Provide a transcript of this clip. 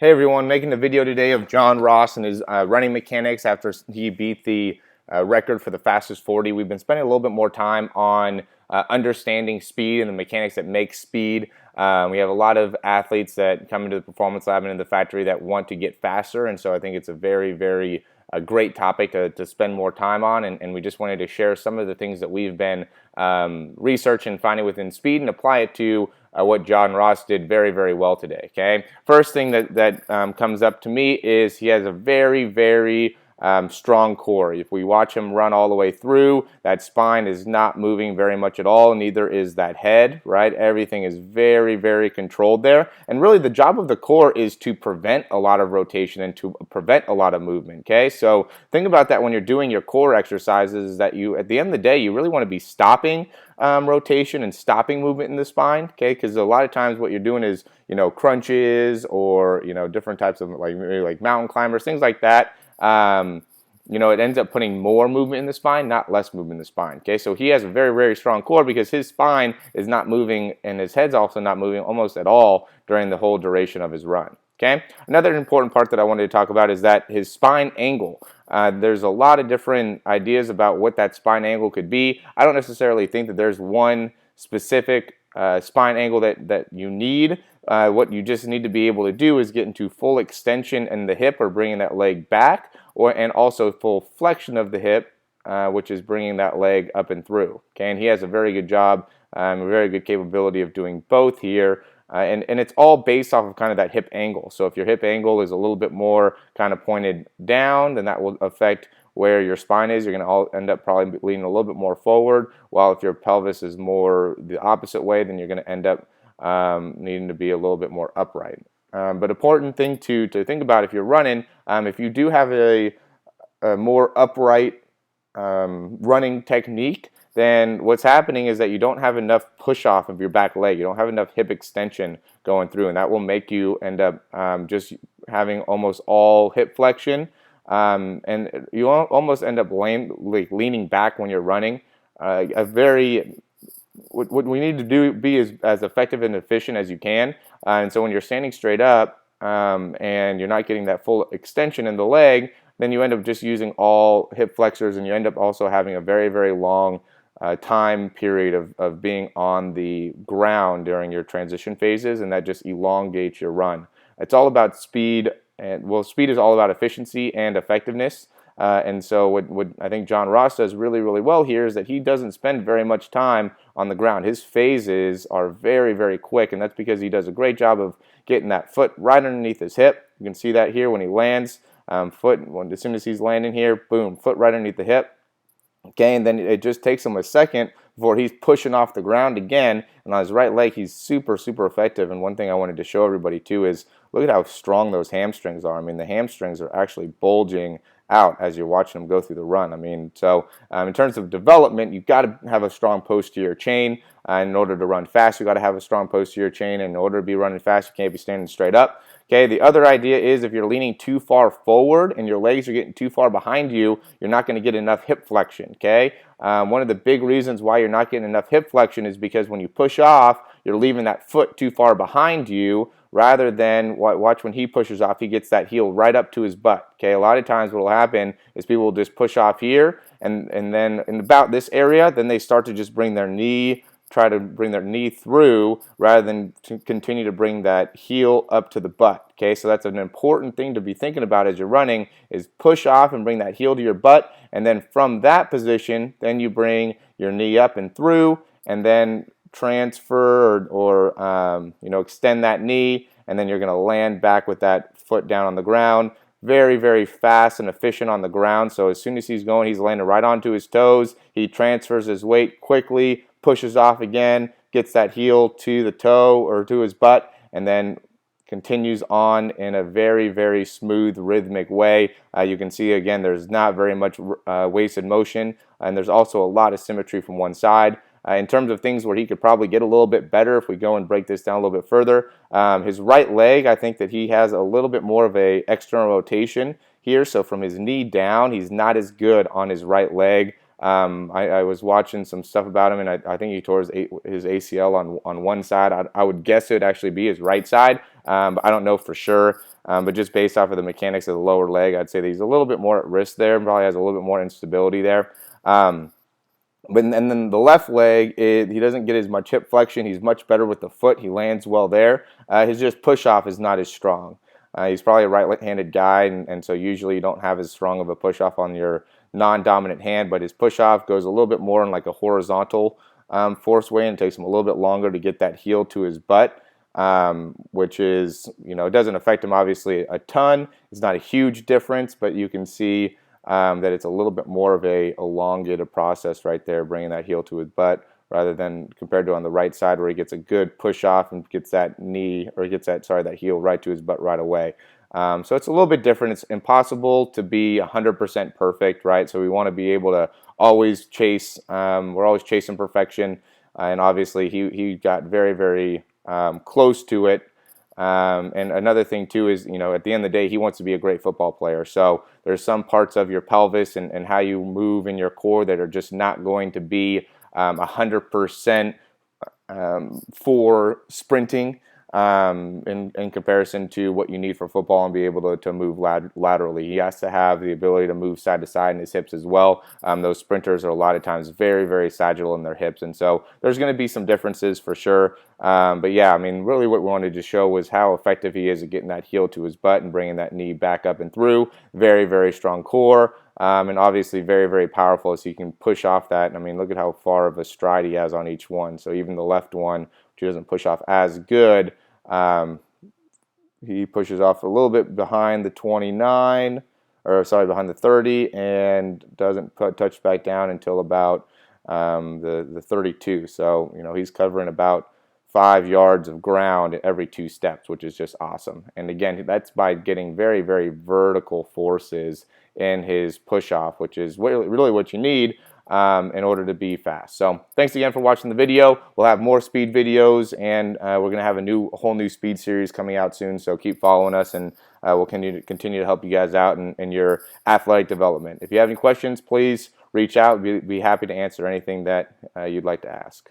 Hey everyone, making a video today of John Ross and his running mechanics after he beat the record for the fastest 40. We've been spending a little bit more time on understanding speed and the mechanics that make speed. We have a lot of athletes that come into the performance lab and in the factory that want to get faster, and so I think it's a very great topic to spend more time on, and we just wanted to share some of the things that we've been researching, finding within speed, and apply it to what John Ross did very well today. Okay, first thing that comes up to me is he has a very strong core. If we watch him run all the way through, that spine is not moving very much at all, neither is that head, right? Everything is very controlled there, and really the job of the core is to prevent a lot of rotation and to prevent a lot of movement. Okay, so think about that when you're doing your core exercises, is that you, at the end of the day, you really want to be stopping rotation and stopping movement in the spine, okay? Because a lot of times what you're doing is, crunches or, different types of maybe like mountain climbers, things like that. It ends up putting more movement in the spine, not less movement in the spine. Okay, so he has a very strong core because his spine is not moving and his head's also not moving almost at all during the whole duration of his run. Okay, another important part that I wanted to talk about is that his spine angle. There's a lot of different ideas about what that spine angle could be. I don't necessarily think that there's one specific spine angle that you need. What you just need to be able to do is get into full extension in the hip or bringing that leg back, and also full flexion of the hip, which is bringing that leg up and through. Okay, and he has a very good job, a very good capability of doing both here. And it's all based off of kind of that hip angle. So if your hip angle is a little bit more kind of pointed down, then that will affect where your spine is. You're going to end up probably leaning a little bit more forward, while if your pelvis is more the opposite way, then you're going to end up needing to be a little bit more upright. But important thing to think about if you're running, if you do have a more upright running technique, then what's happening is that you don't have enough push off of your back leg. You don't have enough hip extension going through, and that will make you end up just having almost all hip flexion, and you almost end up leaning back when you're running. What we need to do be as effective and efficient as you can, and so when you're standing straight up and you're not getting that full extension in the leg, then you end up just using all hip flexors, and you end up also having a very long time period of being on the ground during your transition phases, and that just elongates your run. It's all about speed, and speed is all about efficiency and effectiveness. And so what I think John Ross does really well here is that he doesn't spend very much time on the ground. His phases are very quick, and that's because he does a great job of getting that foot right underneath his hip. You can see that here when he lands, as soon as he's landing here, boom, foot right underneath the hip. Okay, and then it just takes him a second before he's pushing off the ground again, and on his right leg he's super effective. And one thing I wanted to show everybody too is look at how strong those hamstrings are. I mean, the hamstrings are actually bulging out as you're watching them go through the run. I mean, so in terms of development, you've got to have a strong posterior chain. In order to run fast, you've got to have a strong posterior chain. In order to be running fast, you can't be standing straight up. Okay, the other idea is if you're leaning too far forward and your legs are getting too far behind you, you're not going to get enough hip flexion. Okay, one of the big reasons why you're not getting enough hip flexion is because when you push off, you're leaving that foot too far behind you, rather than watch when he pushes off, he gets that heel right up to his butt. Okay, a lot of times what will happen is people will just push off here, and then in about this area, then they start to just try to bring their knee through rather than to continue to bring that heel up to the butt. Okay, so that's an important thing to be thinking about as you're running, is push off and bring that heel to your butt, and then from that position, then you bring your knee up and through, and then transfer or extend that knee, and then you're going to land back with that foot down on the ground. Very fast and efficient on the ground. So as soon as he's going, he's landing right onto his toes. He transfers his weight quickly, pushes off again, gets that heel to the toe or to his butt, and then continues on in a very smooth, rhythmic way. You can see again there's not very much wasted motion, and there's also a lot of symmetry from one side. In terms of things where he could probably get a little bit better, if we go and break this down a little bit further, his right leg, I think that he has a little bit more of a external rotation here. So from his knee down, he's not as good on his right leg. I was watching some stuff about him, and I think he tore his ACL on one side. I would guess it would actually be his right side, but I don't know for sure. But just based off of the mechanics of the lower leg, I'd say that he's a little bit more at risk there, and probably has a little bit more instability there. And then the left leg, he doesn't get as much hip flexion. He's much better with the foot. He lands well there. His just push-off is not as strong. He's probably a right-handed guy, and so usually you don't have as strong of a push-off on your non-dominant hand, but his push-off goes a little bit more in like a horizontal force way, and it takes him a little bit longer to get that heel to his butt, which is, it doesn't affect him obviously a ton. It's not a huge difference, but you can see that it's a little bit more of a elongated process right there, bringing that heel to his butt, rather than compared to on the right side where he gets a good push off and gets that that heel right to his butt right away. So it's a little bit different. It's impossible to be 100% perfect, right? So we want to be able to always chase. We're always chasing perfection, and obviously he got very, very close to it. And another thing too is, at the end of the day, he wants to be a great football player. So there's some parts of your pelvis and how you move in your core that are just not going to be 100% for sprinting in comparison to what you need for football and be able to move laterally. He has to have the ability to move side to side in his hips as well. Those sprinters are a lot of times very, very sagittal in their hips, and so there's going to be some differences for sure. But yeah, I mean, really what we wanted to show was how effective he is at getting that heel to his butt and bringing that knee back up and through. Very, very strong core. And obviously very, very powerful, so you can push off that. I mean, look at how far of a stride he has on each one. So even the left one, which he doesn't push off as good, he pushes off a little bit behind the 29, behind the 30, and doesn't touch back down until about the 32. So, he's covering about 5 yards of ground every 2 steps, which is just awesome. And again, that's by getting very, very vertical forces in his push-off, which is really what you need in order to be fast. So thanks again for watching the video. We'll have more speed videos, and we're going to have a whole new speed series coming out soon, so keep following us, and we'll continue to help you guys out in your athletic development. If you have any questions, please reach out. We'd be happy to answer anything that you'd like to ask.